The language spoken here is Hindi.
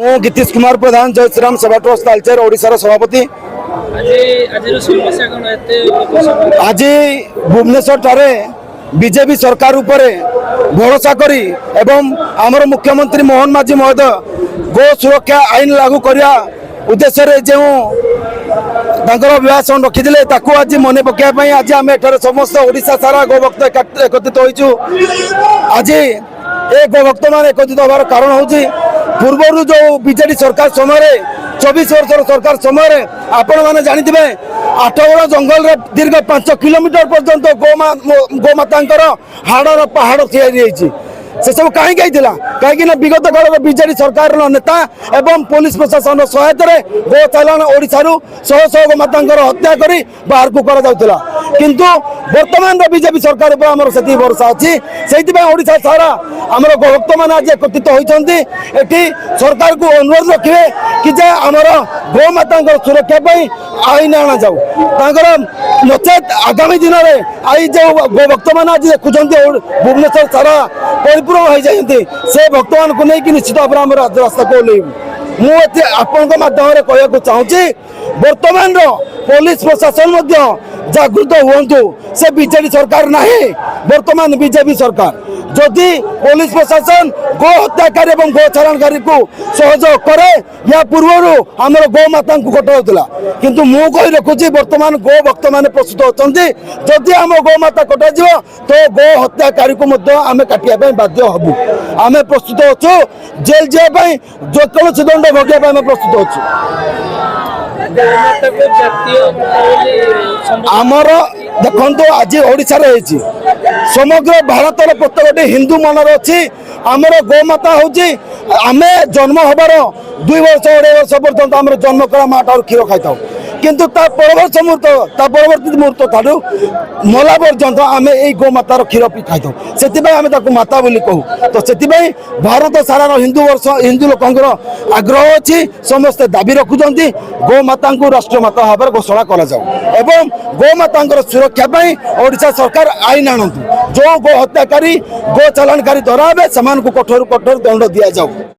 ମୁଁ ଗୀତିଶ କୁମାର ପ୍ରଧାନ ଜୟ ଶ୍ରୀରାମ ସଭା ଟ୍ରଷ୍ଟ ତାଳଚେର ଓଡ଼ିଶାର ସଭାପତି। ଆଜି ଭୁବନେଶ୍ୱର ଠାରେ ବିଜେପି ସରକାର ଉପରେ ଭରସା କରି ଏବଂ ଆମର ମୁଖ୍ୟମନ୍ତ୍ରୀ ମୋହନ ମାଝୀ ମହୋଦୟ ଗୋ ସୁରକ୍ଷା ଆଇନ ଲାଗୁ କରିବା ଉଦ୍ଦେଶ୍ୟରେ ଯେଉଁ ତାଙ୍କର ଅଭିଭାଷଣ ରଖିଥିଲେ ତାକୁ ଆଜି ମନେ ପକାଇବା ପାଇଁ ଆଜି ଆମେ ଏଠାରେ ସମସ୍ତ ଓଡ଼ିଶା ସାରା ଗୋଭକ୍ତ ଏକତ୍ରିତ ହୋଇଛୁ। ଆଜି ଏ ଗୋଭକ୍ତ ମାନେ ଏକତ୍ରିତ ହେବାର କାରଣ ହେଉଛି ପୂର୍ବରୁ ଯେଉଁ ବିଜେଡି ସରକାର ସମୟରେ 24 ବର୍ଷର ସରକାର ସମୟରେ ଆପଣ ମାନେ ଜାଣିଥିବେ ଆଠଗଡ଼ ଜଙ୍ଗଲରେ ଦୀର୍ଘ 5 କିଲୋମିଟର ପର୍ଯ୍ୟନ୍ତ ଗୋମାତାଙ୍କର ହାଡ଼ର ପାହାଡ଼ ତିଆରି ହୋଇଛି। से सब कहीं कहीं विगत काल बीजेडी सरकार नेता एवं पुलिस प्रशासन सहायता गो चालान ओडार शह शह गोमाता हत्या कर बाहर को करा किंतु वर्तमान बीजेपी सरकार पर से भरोसा अच्छी से सारा आम भक्त मैंने आज एकत्रित होती सरकार को अनुरोध रखिए कि आमर गोमाता सुरक्षा आईन आना जाऊ नचेत आगामी दिन में आई जो भक्त मैंने आज देखुं भुवनेश्वर सारा परिपूर्ण हो जाती से भक्त मान को लेकिन निश्चित भाव में राजरास्ता को ओह्लैबू मुझे आपण माध्यम कहूँ चाहूँगी बर्तमान पुलिस प्रशासन जागृत हूँ से बीजेडी सरकार ना बर्तमान बीजेपी सरकार जदि पुलिस प्रशासन गो हत्याकारी और गो चालानकारी को सहयोग करे या पूर्व आमर गोमाता को कटाऊला किंतु मु कही रखुची बर्तमान गो भक्त मैंने प्रस्तुत होती जदि आम गोमाता कटा तो गो हत्याकारी को आम काटिया बाध्य हबू आम प्रस्तुत अच्छु जेल जावाई जेकोसी दंड भोगिया प्रस्तुत अच्छु आमर देखो आज ओडिशा समग्र भारत प्रत्येक हिंदू मनर अच्छी आमर गोमाता हूँ आम जन्म हबार 2 वर्ष 2.5 वर्ष पर्यंत आम जन्म कला माँ ठार क्षीर खाई था किंतु परवर्ती मुहूर्त ठारू मला पर्यंत आम यही गोमातार क्षीर पी खाई था से माता बोली कहू तो से भारत सारा हिंदू लोकंर आग्रह अच्छी समस्ते दाबी रखुंट गोमाता को राष्ट्रमाता भाव घोषणा करा गोमाता सुरक्षा ओडिशा सरकार आईन आणतु जो गो हत्याकारी गो चालानकारी धरा से कठोर कठोर दंड दि जाऊ।